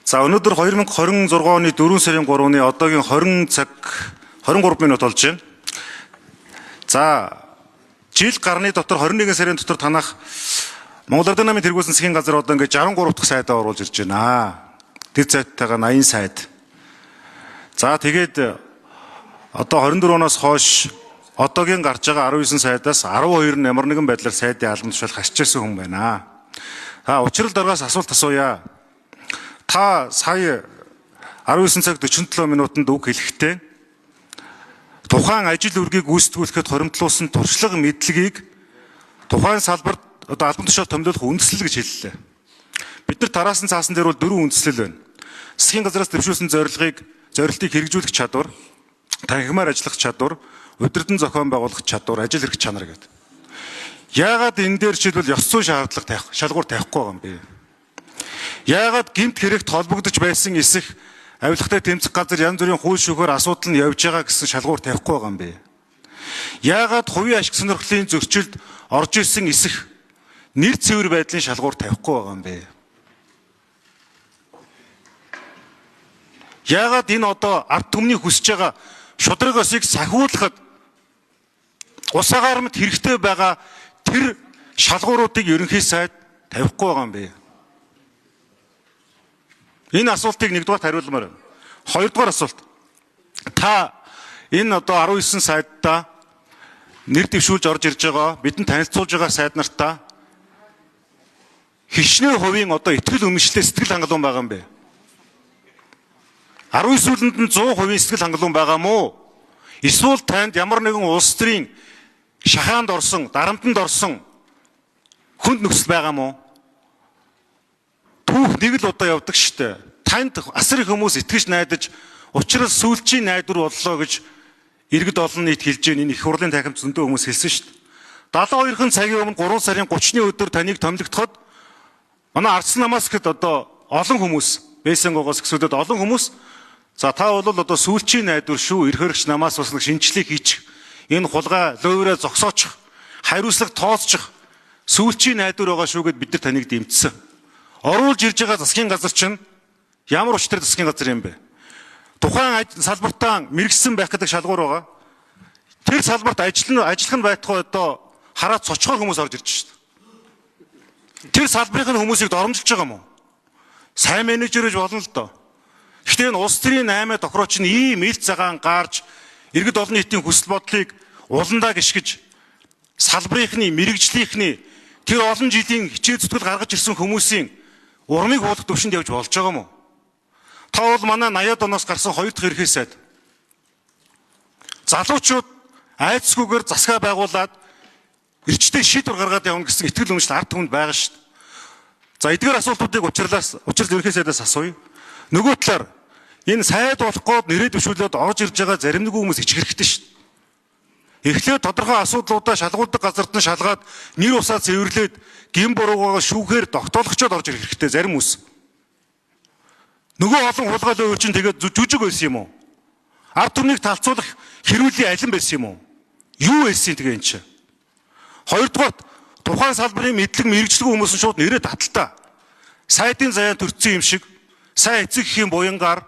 За өнөөдөр 2026 оны 4 сарын 3-ны одоогийн 20 цаг 23 минут болж байна. За жил гарны дотор 21 сарын дотор танах Монгол Ардын намын тэргүүлсэн засгийн газар одоо ингээд 63 дахь сайдаа оруулж ирж байна. Тэр сайттайгаа 80 сайд. За тэгээд одоо 24 оноос хойш одоогийн гарч байгаа 19 сайдаас 12 нь ямар нэгэн байдлаар сайдын албан тушаал хасчихсан хүн байна. Учрал дараагаас асуулт асууя. Та сая 19 цаг 47 минутанд үг хэлэхдээ тухайн ажил үргийг гүйцэтгүүлэхэд хоримтлуулсан туршлага мэдлэгийг тухайн салбарт одоо албан тушаал томилуулах үндэслэл гэж хэллээ. Бид нар тараасан цаасан дээр бол 4 үндэслэл байна. Засгийн газраас дэвшүүлсэн зорилтыг хэрэгжүүлэх чадвар, танхимаар ажиллах чадвар, удирдан зохион байгуулах чадвар, ажил хэрэг чанар гэдэг. Яагаад энэ дээр жишээлбэл ёс зүйн шалгуур тавихгүй байгаа юм бэ? Яагаад гэмт хэрэгт холбогдож байсан эсэх авилгатай тэмцэх газар янз бүрийн хууль шүүхээр асуудал нь явж байгаа гэсэн шалгуур тавихгүй байгаа юм бэ? Яагаад хувийн ашиг сонирхлын зөрчилд орж ирсэн эсэх нэр цэвэр байдлын шалгуур тавихгүй байгаа юм бэ? Яагаад энэ одоо ард түмний хүсэж байгаа шудраг осыг сахиулахад усаагаар мэт хэрэгтэй байгаа тэр шалгууруудыг ерөнхий сайд тавихгүй байгаа юм бэ? Энэ асуултыг нэгдүгээр хариулмаар байна. Хоёрдугаар асуулт. Та энэ одоо 19 сайдаа нэр дэвшүүлж орж ирж байгаа, бидэнд танилцуулж байгаа сайд нартаа хичнээн хувийн одоо итгэл үнэмшлээ сэтгэл хангалуун байгаа юм бэ? 19 үлэнд нь 100% сэтгэл хангалуун байгаа мó? Эсвэл танд ямар нэгэн улс төрийн шахаанд орсон, дарамтанд орсон хүнд нөхцөл байгаа мó? Түүх нэг л удаа явдаг штэ. Танд асар их хүмүүс итгэж найдаж, учраас сүүлчийн найдвар боллоо гэж иргэд олон нийт хэлж гэн энэ их хурлын танхимд зөндөө хүмүүс хэлсэн штэ. 72хан цагийн өмнө 3 сарын 30-ны өдөр таныг томилогдоход манай Ардсан намаас гэхэд одоо олон хүмүүс, Бэйсэнгоогоос гэсүүдэд олон хүмүүс за та бол одоо сүүлчийн найдвар шүү, эрх хөрөгч намаас бас нэг шинжилгээ хийчих, энэ хулгай лөөврөө зогсоочих, хариуцлага тооцчих сүүлчийн найдвар байгаа шүү гэд бид нар таныг дэмжсэн. Оруулж ирж байгаа засгийн газар чинь ямар учиртай засгийн газар юм бэ? Тухайн салбартаа мэрэгсэн байх гэдэг шалгуур байгаа. Тэр салбарт ажиллах нь байтугай одоо хараад цочхоор хүмүүс орж ирж шүү дээ. Тэр салбарын хүмүүсийг доромжилж байгаа юм уу? Сайн менежер гэж болно л доо. Гэхдээ энэ улс төрийн 8 тохирооч нь ийм ил цагаан гарч иргэд олон нийтийн хүсэл бодлыг уландаа гიშгэж салбарынхны мэрэгжлийнхний тэр олон жилийн хичээл зүтгэл гаргаж ирсэн хүмүүсийн урмыг хуулах төвшөнд явж болж байгаа юм уу? Та бол манай 80-аад оноос гарсан 2 дахь ерхий сайд. Залуучууд айцгүйгээр засгаа байгуулад эрчтэй шийдвэр гаргаад явна гэсэн итгэл үнэмшил ард түмэнд байгаа шүү дээ. За эдгээр асуултуудыг учрал ерхий сайдаас асууя. Нөгөө талаар энэ сайд болох гээд нэрээ дэвшүүлээд орж ирж байгаа зарим нэг хүмүүс ичих хэрэгтэй шүү дээ. Эхлээд тодорхой асуудлуудаа шалгуулдаг газарт нь шалгаад нэр усаа цэвэрлээд гин буруугаа шүүхээр тогтоологчод орж ирэх хэрэгтэй зарим хүмүүс. Нөгөө олон хулгайлын үйл чинь тэгээд жүжиг байсан юм уу? Ард түмнийг талцуулах хэрүүлийн алин байсан юм уу? Юу байсан тэгээ энэ чинь? Хоёрдугаар тухайн салбарын мэдлэг мэрэгчлэг хүмүүс нь шууд нэрээ таталтаа. Сайдын заяа төрцсөн юм шиг сайн эцэг эхийн буянгаар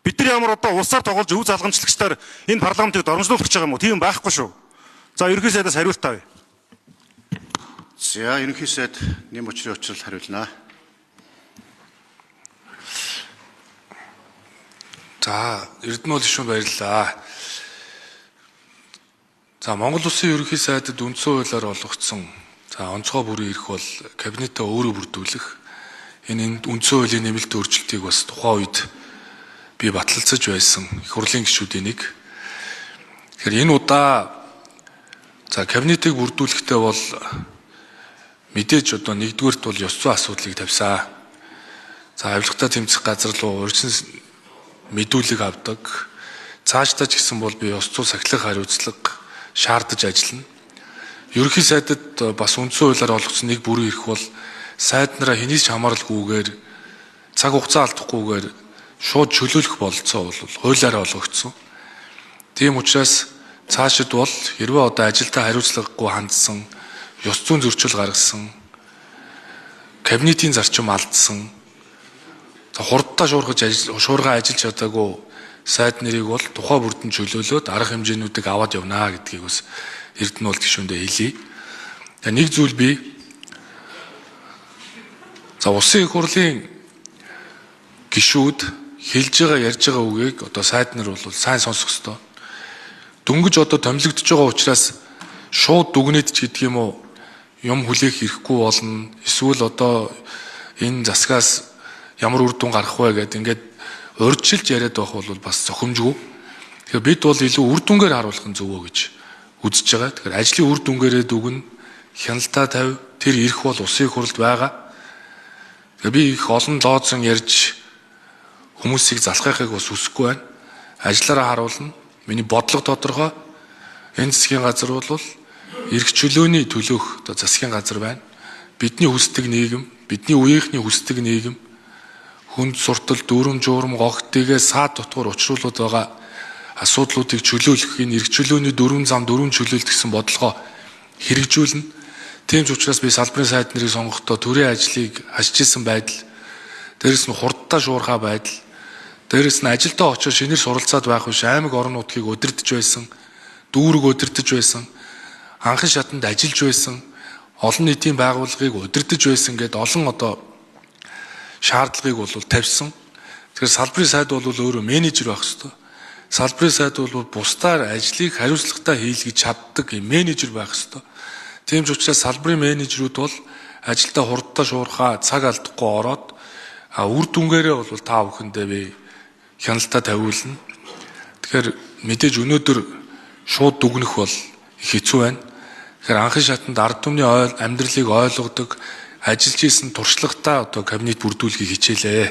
бид нар ямар одоо улсаар тоглож өв залгамжлагчдаар энэ парламентыг доромжлуулах гэж байгаа юм уу? Тийм байхгүй шүү. За ерөнхий сайдаас хариулт авъя. За ерөнхий сайд нэм учрал хариулнаа. За Эрдэнэ гишүүнд баярлалаа. За Монгол Улсын ерөнхий сайдад үндсэн хуулиар олгогдсон онцгой бүрийн эрх бол кабинетаа өөрөө бүрдүүлэх энэ үндсэн хуулийн нэмэлт өөрчлөлтийг бас тухайн үед би баталцаж байсан их хурлын гишүүдийн нэг. Тэгэхээр энэ удаа за кабинетыг бүрдүүлэхдээ бол мэдээж одоо нэгдүгээрт бол ёс зүйн асуудлыг тавьсан. За авилгатай тэмцэх газар руу урьдчилан мэдүүлэг авдаг. Цаашдаа ч гэсэн бол би ёс зүйн сахилах хариуцлага шаардаж ажиллана. Ерөнхий сайдад бас үндсэн хуулиар олгосон нэг бүрийн эрх бол сайд нараа хэнийс ч хамааралгүйгээр цаг хугацаа алдахгүйгээр шууд чөлөөлөх бололцоо бол хуулиараа олгогдсон. Тийм учраас цаашид бол хэрвээ одоо ажилдаа хариуцлагагүй хандсан, ёс зүйн зөрчил гаргасан, кабинетийн зарчим алдсан, хурдтай шуурга ажиллаж чадаагүй сайд нарыг бол тухай бүрдэн чөлөөлөөд арга хэмжээнүүдийг аваад явнаа гэдгийг бас Эрдэнэт гишүүндээ хэлье. За нэг зүйл би улсын их хурлын гишүүд хэлж байгаа ярьж байгаа үгийг одоо сайд нар бол сайн сонсох ёстой. Дөнгөж одоо томилогдож байгаа учраас шууд дүгнээд ч гэдэг юм уу юм хүлээх хэрэггүй болно. Эсвэл одоо энэ засгаас ямар үр дүн гарах вэ гэдэг ингээд урьдчилж яриад байх бол бас зохимжгүй. Тэгэхээр бид бол илүү үр дүнгээр харуулах нь зөвөө гэж үзэж байгаа. Тэгэхээр ажлын үр дүнгээрээ дүгнэ, хяналтаа тавь, тэр ирэх бол улсын их хурлд байгаа. Тэгэхээр би их олон лоодсон ярьж хүмүүсийг залхахыг бас хүсэхгүй байна. Ажлаараа харуулна. Миний бодлого тодорхой. Энэ засгийн газар бол эрх чөлөөний төлөөх одоо засгийн газар байна. Бидний хүсдэг нийгэм, бидний үеийнхний хүсдэг нийгэм, хүнд суртал, дүрм, журам, гогтойгоо саад дотгоор учруулууд байгаа асуудлуудыг чөлөөлөх энэ эрх чөлөөний дөрвөн зам дөрвөн чөлөөлт гэсэн бодлогоо хэрэгжүүлнэ. Тийм ч учраас би салбарын сайд нарыг сонгохдоо төрийн ажлыг хашиж исэн байдал, дээрэс нь хурдтай шуурхай байдал, дээрэс нь ажилдаа очиж шинээр суралцаад байх биш аймаг орон нутгийг удирдах байсан, дүүрэг удирдах байсан, анхан шатанд ажиллаж байсан, олон нийтийн байгууллагыг удирдах байсан гэдээ олон одоо шаардлагыг бол тавьсан. Тэгэхээр салбарын сайд бол өөрөө менежер байх ёстой. Салбарын сайд бол бусдаар ажлыг хариуцлагатай хийлгэж чаддаг менежер байх ёстой. Тийм ч учраас салбарын менежерүүд бол ажилдаа хурдтай шуурхай цаг алдахгүй ороод үр дүнгээрээ бол та бүхэндээ би хяналтаа тавиулна. Тэгэхээр мэдээж өнөөдөр шууд дүгнэх бол их хэцүү байна. Тэгэхээр анхан шатанд ард түмний амьдралыг ойлгодог, ажиллаж исэн туршлагатай одоо кабинет бүрдүүлэхийг хичээлээ.